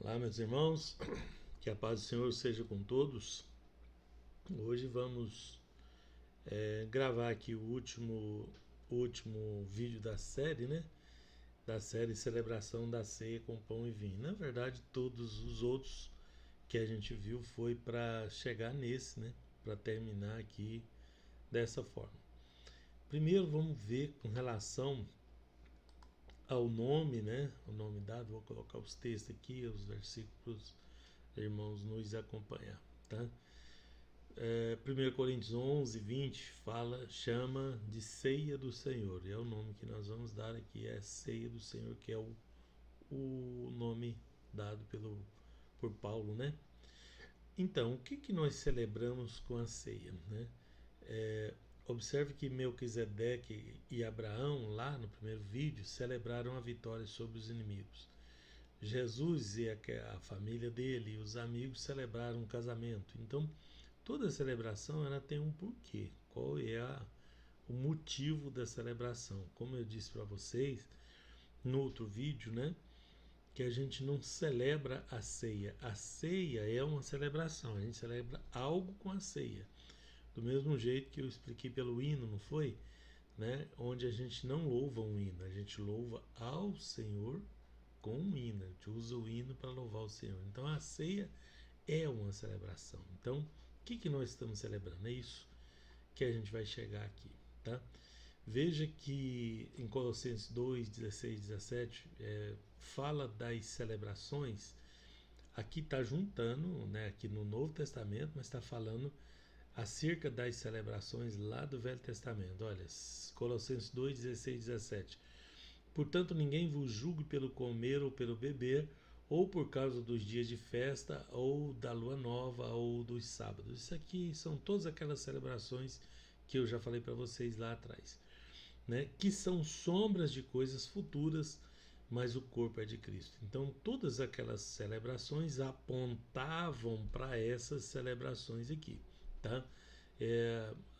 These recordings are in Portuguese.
Olá, meus irmãos, que a paz do Senhor seja com todos. Hoje vamos gravar aqui o último vídeo da série, né? Da série Celebração da Ceia com Pão e Vinho. Na verdade, todos os outros que a gente viu foi para chegar nesse, né? Para terminar aqui dessa forma. Primeiro, vamos ver com relação ao nome, né? O nome dado, vou colocar os textos aqui, os versículos, irmãos, nos acompanhar, tá? 1 Coríntios 11, 20 chama de ceia do Senhor, e é o nome que nós vamos dar aqui, é ceia do Senhor, que é o nome dado por Paulo, né? Então, o que nós celebramos com a ceia, né? Observe que Melquisedeque e Abraão, lá no primeiro vídeo, celebraram a vitória sobre os inimigos. Jesus e a família dele e os amigos celebraram um casamento. Então, toda celebração ela tem um porquê. Qual é o motivo da celebração? Como eu disse para vocês no outro vídeo, né? Que a gente não celebra a ceia. A ceia é uma celebração. A gente celebra algo com a ceia. Do mesmo jeito que eu expliquei pelo hino, não foi? Né? Onde a gente não louva um hino, a gente louva ao Senhor com um hino. A gente usa o hino para louvar o Senhor. Então a ceia é uma celebração. Então, o que nós estamos celebrando? É isso que a gente vai chegar aqui, tá? Veja que em Colossenses 2, 16, 17, fala das celebrações. Aqui está juntando, né, aqui no Novo Testamento, mas está falando acerca das celebrações lá do Velho Testamento. Olha, Colossenses 2, 16, 17. Portanto, ninguém vos julgue pelo comer ou pelo beber, ou por causa dos dias de festa, ou da lua nova, ou dos sábados. Isso aqui são todas aquelas celebrações que eu já falei para vocês lá atrás, né? Que são sombras de coisas futuras, mas o corpo é de Cristo. Então, todas aquelas celebrações apontavam para essas celebrações aqui, tá?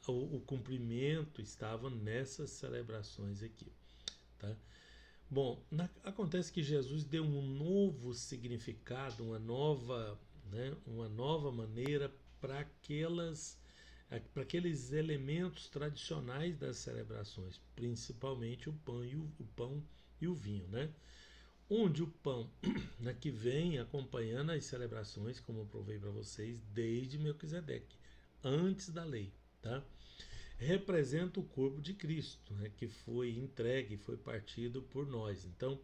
O cumprimento estava nessas celebrações aqui, tá? Bom, acontece que Jesus deu um novo significado, uma nova maneira para aqueles elementos tradicionais das celebrações, principalmente o pão e o vinho, né? Onde o pão, né, que vem acompanhando as celebrações, como eu provei para vocês, desde Melquisedeque, antes da lei, tá? Representa o corpo de Cristo, né, que foi entregue, foi partido por nós. Então,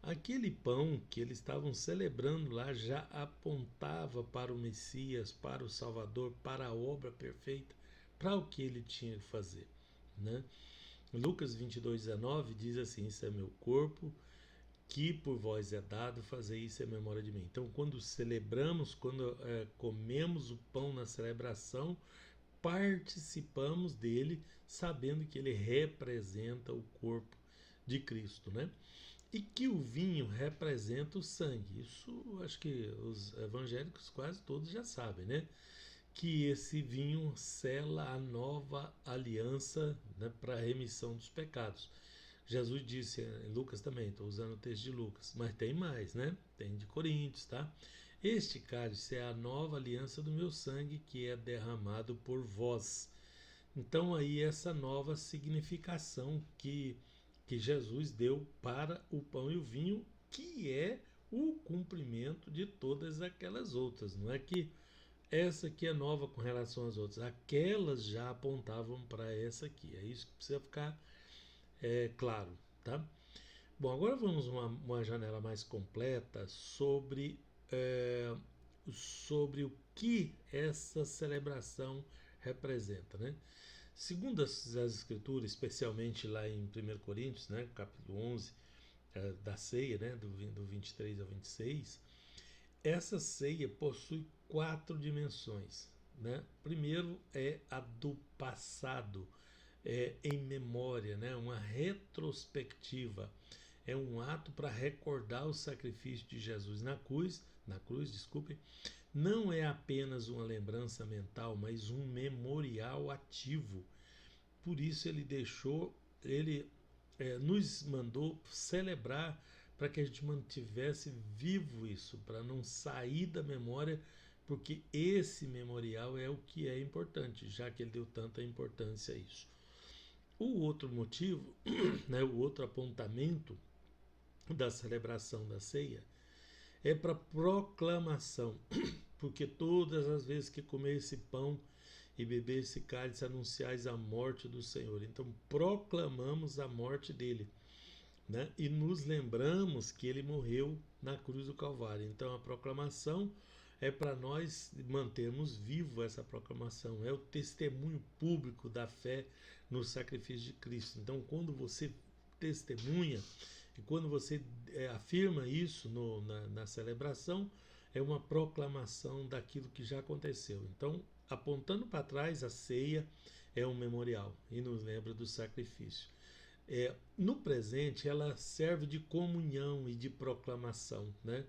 aquele pão que eles estavam celebrando lá já apontava para o Messias, para o Salvador, para a obra perfeita, para o que ele tinha que fazer, né? Lucas 22:19 diz assim: isso é meu corpo, que por vós é dado, fazer isso em memória de mim. Então, quando celebramos, quando comemos o pão na celebração, participamos dele, sabendo que ele representa o corpo de Cristo, né? E que o vinho representa o sangue. Isso acho que os evangélicos quase todos já sabem, né? Que esse vinho sela a nova aliança, né, para a remissão dos pecados. Jesus disse em Lucas também, estou usando o texto de Lucas, mas tem mais, né? Tem de Coríntios, tá? Este cálice é a nova aliança do meu sangue que é derramado por vós. Então aí essa nova significação que Jesus deu para o pão e o vinho, que é o cumprimento de todas aquelas outras. Não é que essa aqui é nova com relação às outras, aquelas já apontavam para essa aqui. É isso que precisa ficar claro, tá? Bom, agora vamos uma janela mais completa sobre o que essa celebração representa, né? Segundo as Escrituras, especialmente lá em 1 Coríntios, né, capítulo 11, da ceia, né, do 23 ao 26, essa ceia possui 4 dimensões, né? Primeiro é a do passado, em memória, né? Uma retrospectiva. É um ato para recordar o sacrifício de Jesus na cruz, desculpe. Não é apenas uma lembrança mental, mas um memorial ativo. Por isso ele nos mandou celebrar para que a gente mantivesse vivo isso, para não sair da memória, porque esse memorial é o que é importante, já que ele deu tanta importância a isso. O outro motivo, né, o outro apontamento da celebração da ceia é para proclamação, porque todas as vezes que comer esse pão e beber esse cálice anunciais a morte do Senhor. Então proclamamos a morte dele, né? E nos lembramos que ele morreu na cruz do Calvário. Então a proclamação é para nós mantermos vivo essa proclamação, é o testemunho público da fé no sacrifício de Cristo. Então quando você testemunha e quando você afirma isso na celebração, é uma proclamação daquilo que já aconteceu. Então, apontando para trás, a ceia é um memorial e nos lembra do sacrifício. No presente, ela serve de comunhão e de proclamação, né?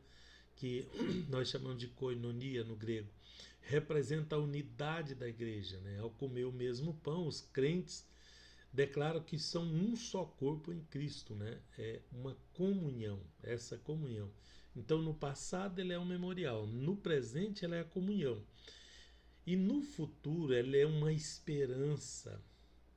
Que nós chamamos de koinonia no grego. Representa a unidade da igreja, né? Ao comer o mesmo pão, os crentes declaram que são um só corpo em Cristo, né? É uma comunhão, essa comunhão. Então, no passado, ele é um memorial, no presente, ela é a comunhão. E no futuro, ela é uma esperança,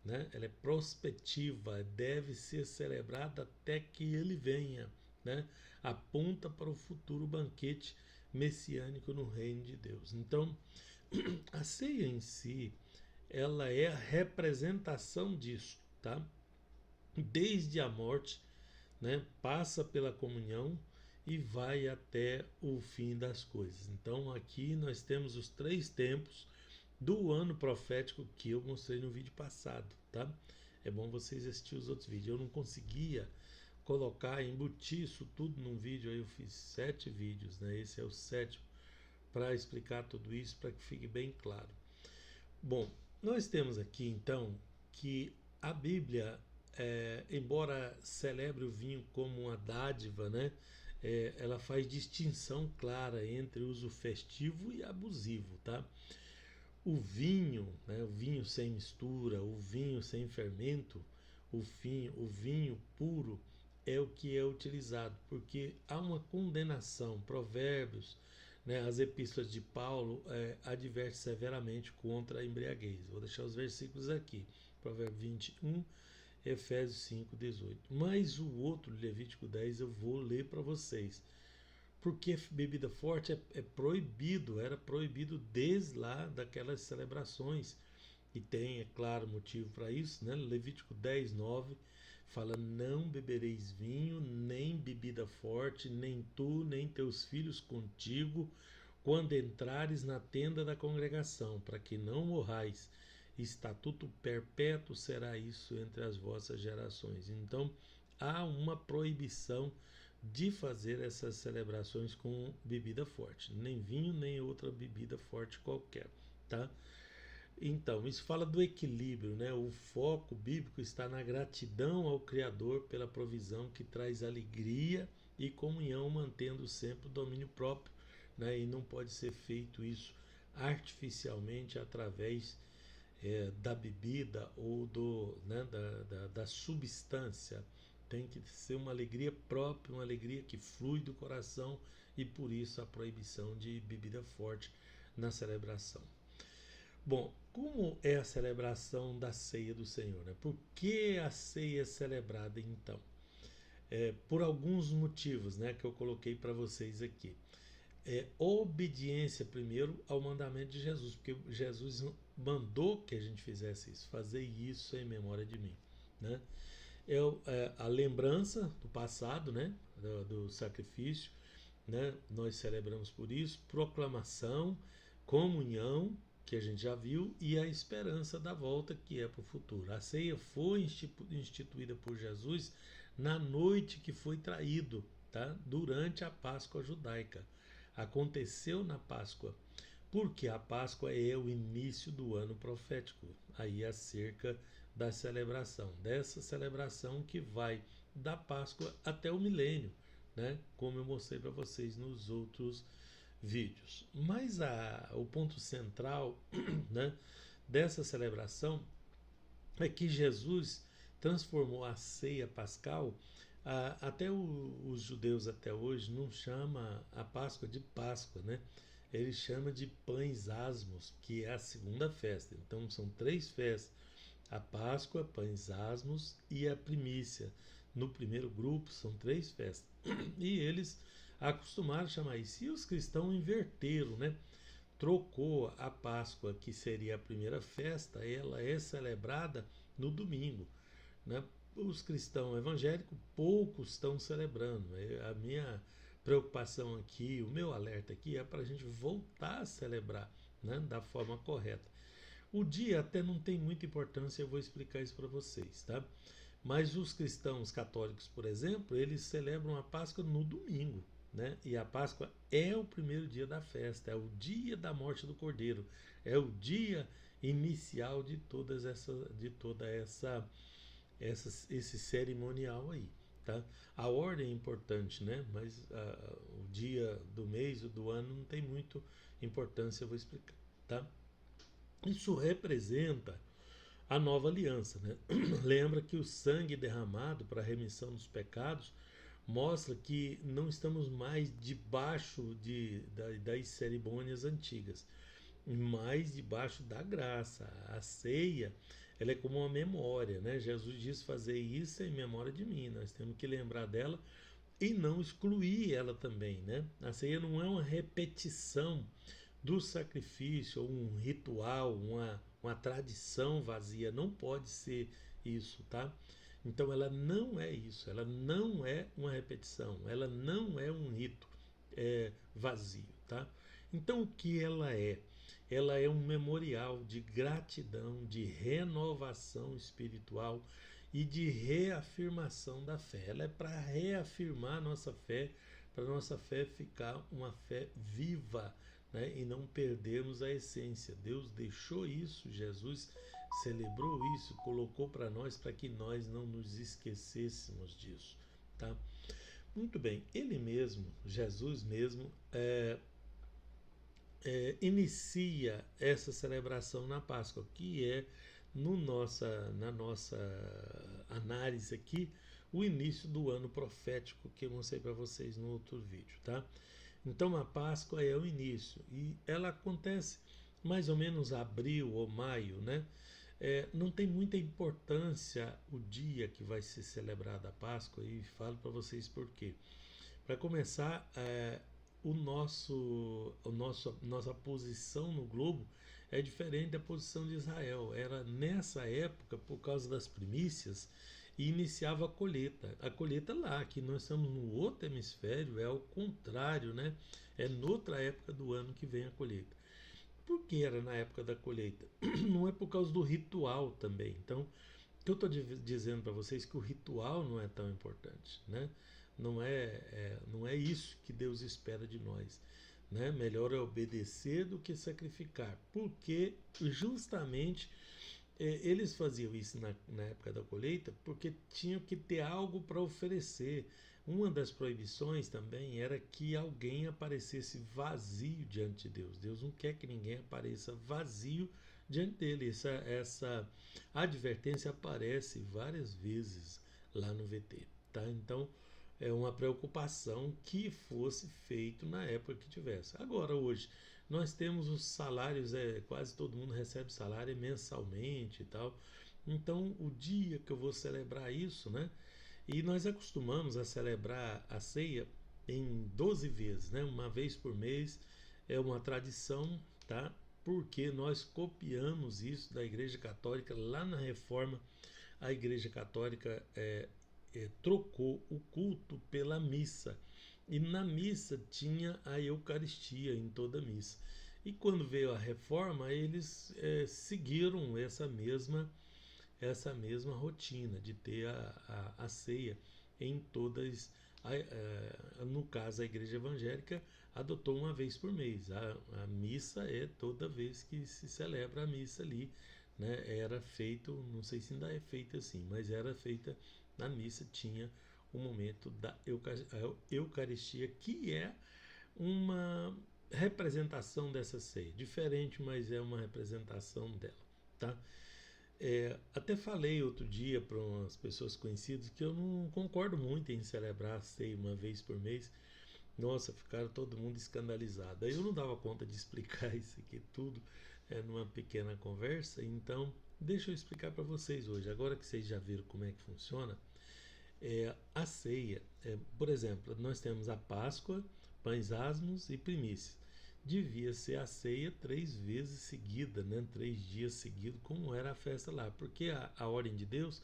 né? Ela é prospectiva, deve ser celebrada até que ele venha, né? Aponta para o futuro banquete messiânico no reino de Deus. Então, a ceia em si, ela é a representação disso, tá? Desde a morte, né, passa pela comunhão e vai até o fim das coisas. Então aqui nós temos os 3 tempos do ano profético que eu mostrei no vídeo passado, tá? É bom vocês assistirem os outros vídeos. Eu não conseguia colocar, embutir isso tudo num vídeo, aí eu fiz 7 vídeos, né? Esse é o 7º, para explicar tudo isso, para que fique bem claro. Bom, nós temos aqui então que a Bíblia, embora celebre o vinho como uma dádiva, né, ela faz distinção clara entre uso festivo e abusivo, tá? O vinho, né, o vinho sem mistura, o vinho sem fermento, o vinho puro é o que é utilizado, porque há uma condenação. Provérbios, né, as epístolas de Paulo adverte severamente contra a embriaguez. Vou deixar os versículos aqui. Provérbio 21, Efésios 5, 18. Mas o outro, Levítico 10, eu vou ler para vocês. Porque bebida forte é proibido, era proibido desde lá daquelas celebrações. E tem, é claro, motivo para isso, né? Levítico 10, 9 fala: não bebereis vinho, nem bebida forte, nem tu, nem teus filhos contigo, quando entrares na tenda da congregação, para que não morrais. Estatuto perpétuo será isso entre as vossas gerações. Então, há uma proibição de fazer essas celebrações com bebida forte, nem vinho, nem outra bebida forte qualquer, tá? Então, isso fala do equilíbrio, né? O foco bíblico está na gratidão ao Criador pela provisão que traz alegria e comunhão, mantendo sempre o domínio próprio, né? E não pode ser feito isso artificialmente através da bebida ou né, da substância. Tem que ser uma alegria própria, uma alegria que flui do coração, e por isso a proibição de bebida forte na celebração. Bom, como é a celebração da ceia do Senhor? Né? Por que a ceia é celebrada então? Por alguns motivos, né, que eu coloquei para vocês aqui. Obediência primeiro ao mandamento de Jesus, porque Jesus mandou que a gente fizesse isso, fazer isso em memória de mim, né? A lembrança do passado, né, do sacrifício, né? Nós celebramos por isso, proclamação, comunhão, que a gente já viu, e a esperança da volta, que é para o futuro. A ceia foi instituída por Jesus na noite que foi traído, tá? Durante a Páscoa judaica. Aconteceu na Páscoa, porque a Páscoa é o início do ano profético, aí acerca da celebração, dessa celebração que vai da Páscoa até o milênio, né? Como eu mostrei para vocês nos outros vídeos. Mas o ponto central, né, dessa celebração é que Jesus transformou a ceia pascal Até os judeus até hoje não chamam a Páscoa de Páscoa, né? Eles chamam de pães asmos, que é a segunda festa. Então são três festas: a Páscoa, pães asmos e a primícia. No primeiro grupo são três festas. E eles acostumaram a chamar isso. E os cristãos inverteram, né? Trocou a Páscoa, que seria a primeira festa, ela é celebrada no domingo, né? Os cristãos evangélicos, poucos estão celebrando. A minha preocupação aqui, o meu alerta aqui é para a gente voltar a celebrar, né, da forma correta. O dia até não tem muita importância, eu vou explicar isso para vocês, tá? Mas os cristãos católicos, por exemplo, eles celebram a Páscoa no domingo, né? E a Páscoa é o primeiro dia da festa, é o dia da morte do Cordeiro, é o dia inicial de toda esse cerimonial aí, tá? A ordem é importante, né? Mas o dia do mês ou do ano não tem muito importância, eu vou explicar, tá? Isso representa a nova aliança, né? Lembra que o sangue derramado para a remissão dos pecados mostra que não estamos mais debaixo das cerimônias antigas, mas debaixo da graça. A ceia, ela é como uma memória, né? Jesus diz: fazer isso em memória de mim. Nós temos que lembrar dela e não excluir ela também, né? A ceia não é uma repetição do sacrifício, ou um ritual, uma tradição vazia. Não pode ser isso, tá? Então ela não é isso, ela não é uma repetição, ela não é um rito vazio, tá? Então o que ela é? Ela é um memorial de gratidão, de renovação espiritual e de reafirmação da fé. Ela é para reafirmar a nossa fé, para nossa fé ficar uma fé viva, né? E não perdermos a essência. Deus deixou isso, Jesus celebrou isso, colocou para nós para que nós não nos esquecêssemos disso, tá? Muito bem, ele mesmo, Jesus mesmo, inicia essa celebração na Páscoa, que é na nossa análise aqui, o início do ano profético que eu mostrei para vocês no outro vídeo, tá? Então a Páscoa é o início e ela acontece mais ou menos abril ou maio, né? Não tem muita importância o dia que vai ser celebrada a Páscoa e falo para vocês por quê. Para começar, nossa posição no globo é diferente da posição de Israel. Era nessa época, por causa das primícias, e iniciava a colheita. A colheita lá, que nós estamos no outro hemisfério, é ao contrário, né? É noutra época do ano que vem a colheita. Por que era na época da colheita? Não é por causa do ritual também. Então, o que eu estou dizendo para vocês é que o ritual não é tão importante, né? Não é isso que Deus espera de nós, né? Melhor é obedecer do que sacrificar, porque justamente eles faziam isso na época da colheita porque tinham que ter algo para oferecer. Uma das proibições também era que alguém aparecesse vazio diante de Deus. Deus não quer que ninguém apareça vazio diante dele. Essa advertência aparece várias vezes lá no VT. Tá? Então, é uma preocupação que fosse feito na época que tivesse. Agora, hoje, nós temos os salários, quase todo mundo recebe salário mensalmente e tal. Então, o dia que eu vou celebrar isso, né? E nós acostumamos a celebrar a ceia em 12 vezes, né? Uma vez por mês, é uma tradição, tá? Porque nós copiamos isso da Igreja Católica lá na Reforma. A Igreja Católica trocou o culto pela missa. E na missa tinha a Eucaristia em toda a missa. E quando veio a reforma, eles seguiram essa mesma rotina de ter a ceia em todas. No caso, a Igreja Evangélica adotou uma vez por mês. A missa é toda vez que se celebra a missa ali. Né? Era feito, não sei se ainda é feito assim, mas era feita na missa, tinha o momento da Eucaristia, que é uma representação dessa ceia. Diferente, mas é uma representação dela. Tá? Até falei outro dia para umas pessoas conhecidas que eu não concordo muito em celebrar a ceia uma vez por mês. Nossa, ficaram todo mundo escandalizado. Aí eu não dava conta de explicar isso aqui tudo numa pequena conversa, então deixa eu explicar para vocês hoje. Agora que vocês já viram como é que funciona, a ceia, por exemplo, nós temos a Páscoa, pães asmos e primícias. Devia ser a ceia 3 vezes seguida, né? 3 dias seguidos, como era a festa lá, porque a ordem de Deus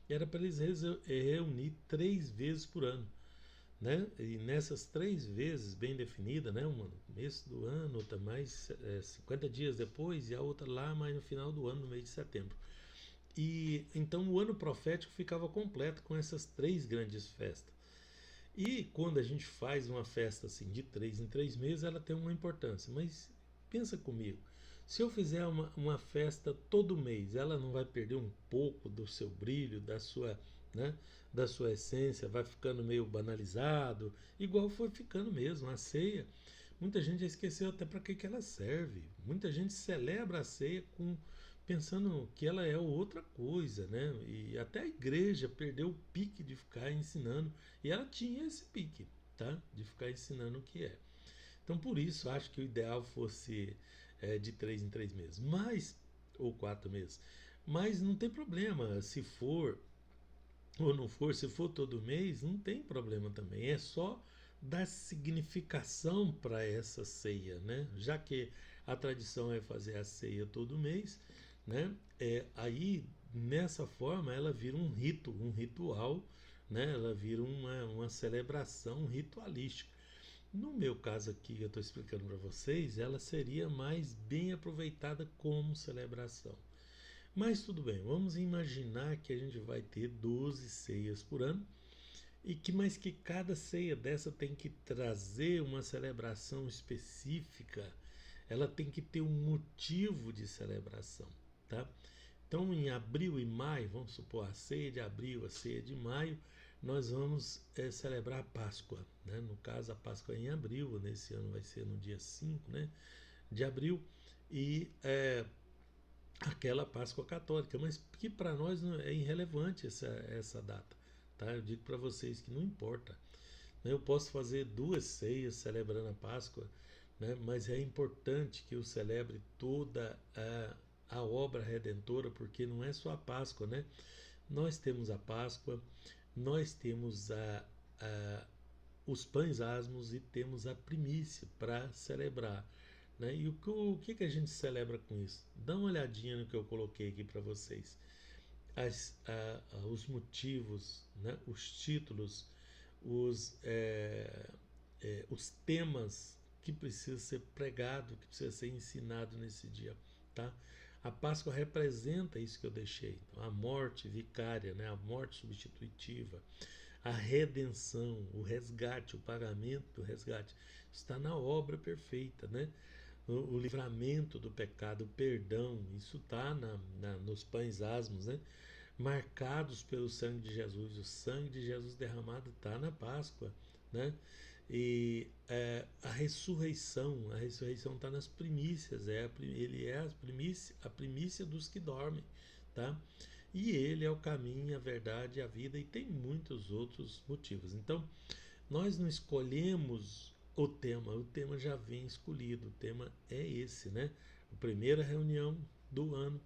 era para eles reunir 3 vezes por ano, né? E nessas 3 vezes bem definida, né? Uma no começo do ano, outra mais 50 dias depois e a outra lá mais no final do ano, no mês de setembro. E então o ano profético ficava completo com essas 3 grandes festas. E quando a gente faz uma festa assim de 3 em 3 meses, ela tem uma importância. Mas pensa comigo, se eu fizer uma festa todo mês, ela não vai perder um pouco do seu brilho, né, da sua essência, vai ficando meio banalizado, igual foi ficando mesmo. A ceia, muita gente já esqueceu até para que ela serve. Muita gente celebra a ceia pensando que ela é outra coisa, né? E até a igreja perdeu o pique de ficar ensinando, e ela tinha esse pique, tá? De ficar ensinando o que é. Então, por isso, acho que o ideal fosse de 3 em 3 meses, mas ou 4 meses. Mas não tem problema se for ou não for, se for todo mês, não tem problema também. É só dar significação para essa ceia, né? Já que a tradição é fazer a ceia todo mês, né? Aí nessa forma ela vira um rito, um ritual, né? Ela vira uma celebração ritualística. No meu caso aqui, que eu estou explicando para vocês, ela seria mais bem aproveitada como celebração. Mas tudo bem, vamos imaginar que a gente vai ter 12 ceias por ano mas que cada ceia dessa tem que trazer uma celebração específica, ela tem que ter um motivo de celebração, tá? Então, em abril e maio, vamos supor a ceia de abril, a ceia de maio, nós vamos celebrar a Páscoa, né? No caso, a Páscoa é em abril, nesse ano vai ser no dia 5, né, de abril, e aquela Páscoa católica, mas que para nós é irrelevante essa data. Tá? Eu digo para vocês que não importa. Né? Eu posso fazer 2 ceias celebrando a Páscoa, né? Mas é importante que eu celebre toda a obra redentora, porque não é só a Páscoa. Né? Nós temos a Páscoa, nós temos os pães asmos e temos a primícia para celebrar. Né? E o que a gente celebra com isso? Dá uma olhadinha no que eu coloquei aqui para vocês. Os motivos, né? Os títulos, os temas que precisa ser pregado, que precisa ser ensinado nesse dia. Tá? A Páscoa representa isso que eu deixei. Então, a morte vicária, né? A morte substitutiva, a redenção, o resgate, o pagamento do resgate, está na obra perfeita, né? O livramento do pecado, o perdão, isso está nos pães asmos, né? Marcados pelo sangue de Jesus. O sangue de Jesus derramado está na Páscoa, né? E a ressurreição está nas primícias, ele é a primícia dos que dormem, tá? E ele é o caminho, a verdade, a vida, e tem muitos outros motivos. Então, nós não escolhemos o tema já vem escolhido, o tema é esse, né? A primeira reunião do ano,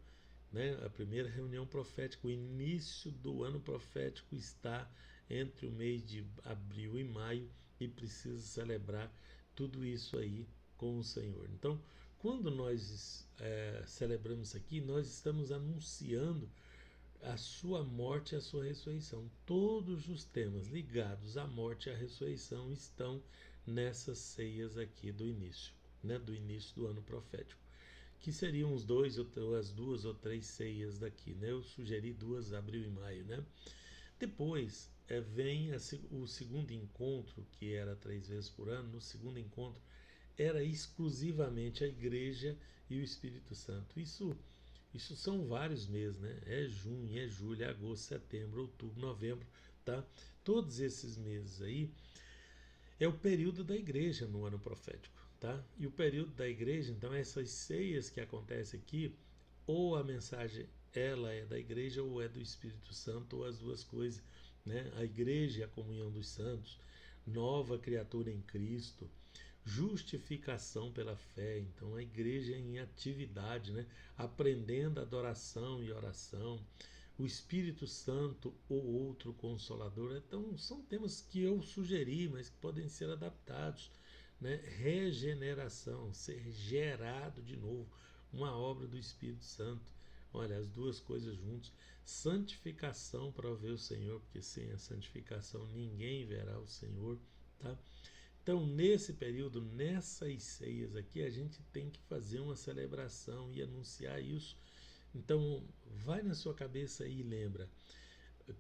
né? A primeira reunião profética, o início do ano profético está entre o mês de abril e maio e precisa celebrar tudo isso aí com o Senhor. Então, quando nós celebramos aqui, nós estamos anunciando a sua morte e a sua ressurreição. Todos os temas ligados à morte e à ressurreição estão nessas ceias aqui do início, né, do início do ano profético, que seriam as 2 ou 3 ceias daqui, né? Eu sugeri 2, abril e maio, né? Depois vem o segundo encontro, que era 3 vezes por ano. No segundo encontro era exclusivamente a igreja e o Espírito Santo. Isso são vários meses, né? É junho, é julho, é agosto, setembro, outubro, novembro, tá? Todos esses meses aí é o período da igreja no ano profético, tá? E o período da igreja, então, essas ceias que acontecem aqui, ou a mensagem ela é da igreja ou é do Espírito Santo, ou as duas coisas, né? A igreja é a comunhão dos santos, nova criatura em Cristo, justificação pela fé. Então a igreja é em atividade, né? Aprendendo adoração e oração, o Espírito Santo ou outro consolador. Então são temas que eu sugeri, mas que podem ser adaptados, né? Regeneração, ser gerado de novo, uma obra do Espírito Santo. Olha, as duas coisas juntas. Santificação para ver o Senhor, porque sem a santificação ninguém verá o Senhor, tá? Então, nesse período, nessas ceias aqui, a gente tem que fazer uma celebração e anunciar isso. Então, vai na sua cabeça aí e lembra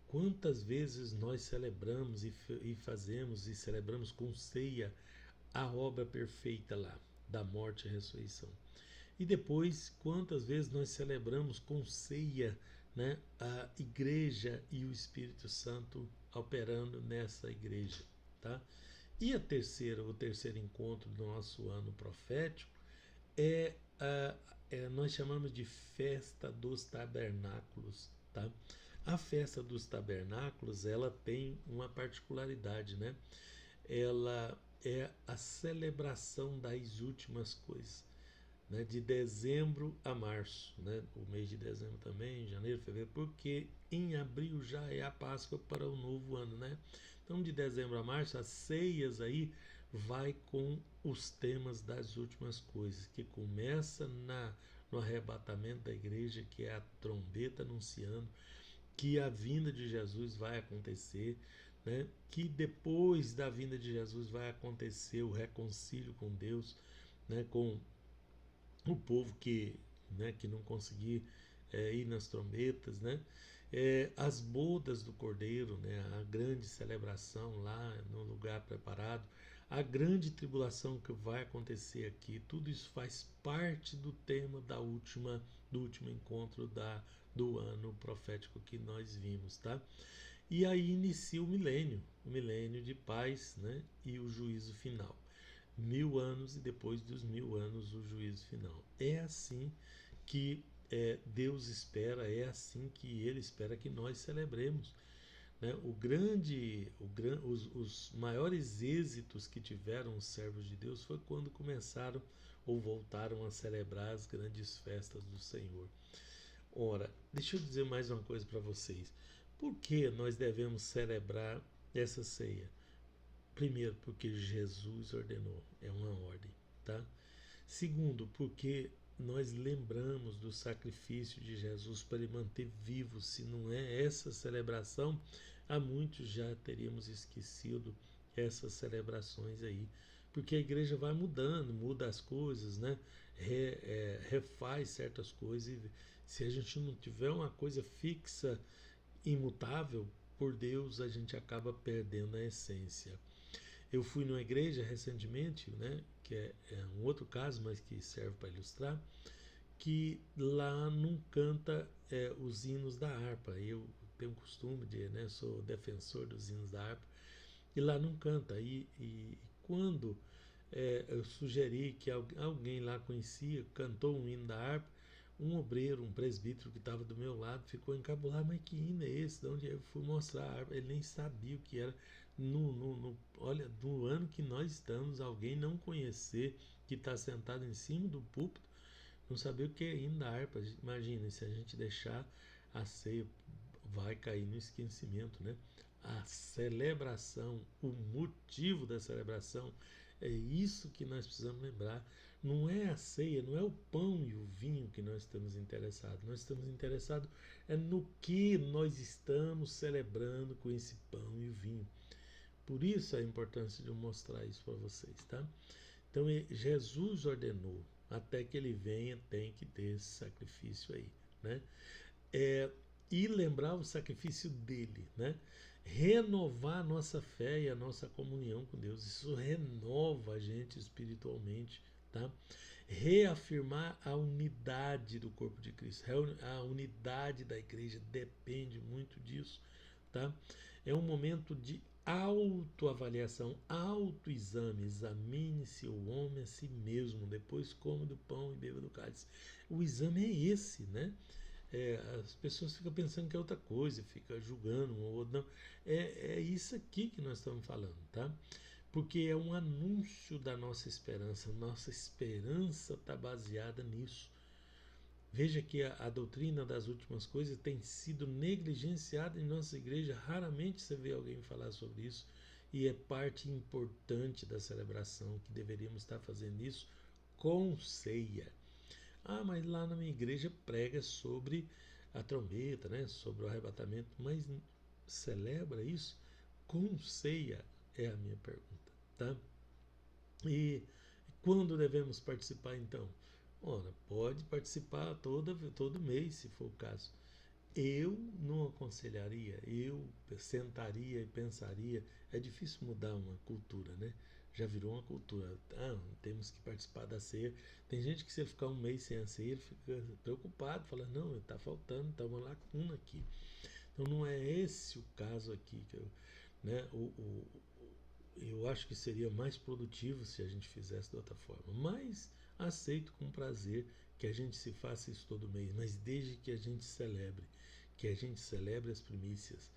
quantas vezes nós celebramos e fazemos e celebramos com ceia a obra perfeita lá, da morte e ressurreição. E depois, quantas vezes nós celebramos com ceia, né, a igreja e o Espírito Santo operando nessa igreja, tá? E o terceiro encontro do nosso ano profético nós chamamos de festa dos tabernáculos, tá? A festa dos tabernáculos, ela tem uma particularidade, né? Ela é a celebração das últimas coisas, né, de dezembro a março, né, o mês de dezembro também, janeiro, fevereiro, porque em abril já é a Páscoa para o novo ano, né? Então de dezembro a março, as ceias aí vai com os temas das últimas coisas, que começa no arrebatamento da igreja, que é a trombeta anunciando que a vinda de Jesus vai acontecer, né? Que depois da vinda de Jesus vai acontecer o reconcílio com Deus, né? Com o povo que não conseguir ir nas trombetas, né? As bodas do Cordeiro, né? A grande celebração lá no lugar preparado, a grande tribulação que vai acontecer aqui, tudo isso faz parte do tema do último encontro do ano profético que nós vimos, tá? E aí inicia o milênio de paz, né? E o juízo final. 1000 anos e depois dos 1000 anos o juízo final. É assim que Deus espera, é assim que Ele espera que nós celebremos, né? Os maiores êxitos que tiveram os servos de Deus foi quando começaram ou voltaram a celebrar as grandes festas do Senhor. Ora, deixa eu dizer mais uma coisa para vocês. Por que nós devemos celebrar essa ceia? Primeiro, porque Jesus ordenou, é uma ordem, tá? Segundo, porque nós lembramos do sacrifício de Jesus para ele manter vivo. Se não é essa celebração, há muitos já teríamos esquecido essas celebrações aí, porque a igreja vai mudando, muda as coisas, né? Refaz certas coisas. E se a gente não tiver uma coisa fixa, imutável por Deus, a gente acaba perdendo a essência. Eu fui numa igreja recentemente, né, que é um outro caso, mas que serve para ilustrar, que lá não canta os hinos da harpa. Eu tenho o costume de, né, sou defensor dos hinos da harpa, e lá não canta. E quando eu sugeri que alguém lá conhecia, cantou um hino da harpa, um obreiro, um presbítero que estava do meu lado ficou encabulado, mas que hino é esse? De onde eu fui mostrar a harpa? Ele nem sabia o que era. Olha, no ano que nós estamos, alguém não conhecer, que está sentado em cima do púlpito, não saber o que é hino da harpa. Imagina, se a gente deixar a ceia, vai cair no esquecimento, né? A celebração, o motivo da celebração, é isso que nós precisamos lembrar. Não é a ceia, não é o pão e o vinho que nós estamos interessados. Nós estamos interessados no que nós estamos celebrando com esse pão e o vinho. Por isso a importância de eu mostrar isso para vocês, tá? Então Jesus ordenou, até que ele venha tem que ter esse sacrifício aí, né? E lembrar o sacrifício dele, né? Renovar a nossa fé e a nossa comunhão com Deus. Isso renova a gente espiritualmente, tá? Reafirmar a unidade do corpo de Cristo. A unidade da igreja depende muito disso, tá? É um momento de autoavaliação, autoexame. Examine-se o homem a si mesmo, depois come do pão e beba do cálice. O exame é esse, né? As pessoas ficam pensando que é outra coisa, ficam julgando um ou outro. Não, é isso aqui que nós estamos falando, tá? Porque é um anúncio da nossa esperança. Nossa esperança está baseada nisso. Veja que a doutrina das últimas coisas tem sido negligenciada em nossa igreja. Raramente você vê alguém falar sobre isso. E é parte importante da celebração, que deveríamos estar fazendo isso com ceia. Ah, mas lá na minha igreja prega sobre a trombeta, né? Sobre o arrebatamento. Mas celebra isso com ceia? É a minha pergunta, tá? E quando devemos participar então? Ora, pode participar todo mês, se for o caso. Eu não aconselharia, eu sentaria e pensaria. É difícil mudar uma cultura, né? Já virou uma cultura. Ah, temos que participar da ceia. Tem gente que se ele ficar um mês sem a ceia, ele fica preocupado, fala, não, está faltando, está uma lacuna aqui. Então não é esse o caso aqui. Né? Eu acho que seria mais produtivo se a gente fizesse de outra forma. Mas aceito com prazer que a gente se faça isso todo mês, mas desde que a gente celebre, que a gente celebre as primícias,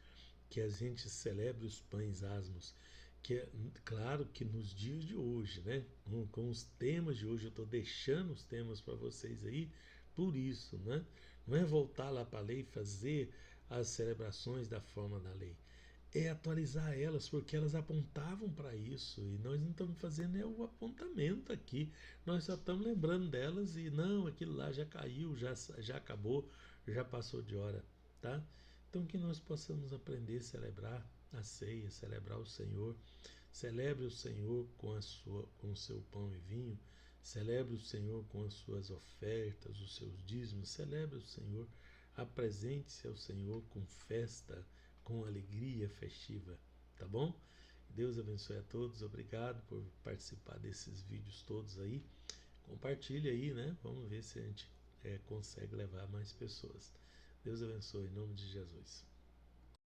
que a gente celebre os pães asmos, que é claro que nos dias de hoje, né, com os temas de hoje, eu estou deixando os temas para vocês aí, por isso, né? Não é voltar lá para a lei e fazer as celebrações da forma da lei, é atualizar elas, porque elas apontavam para isso e nós não estamos fazendo o apontamento aqui, nós só estamos lembrando delas e não, aquilo lá já caiu, já acabou, já passou de hora, tá? Então que nós possamos aprender a celebrar a ceia, celebrar o Senhor, celebre o Senhor com o seu pão e vinho, celebre o Senhor com as suas ofertas, os seus dízimos, celebre o Senhor, apresente-se ao Senhor com festa, com alegria festiva, tá bom? Deus abençoe a todos, obrigado por participar desses vídeos todos aí. Compartilhe aí, né? Vamos ver se a gente consegue levar mais pessoas. Deus abençoe, em nome de Jesus.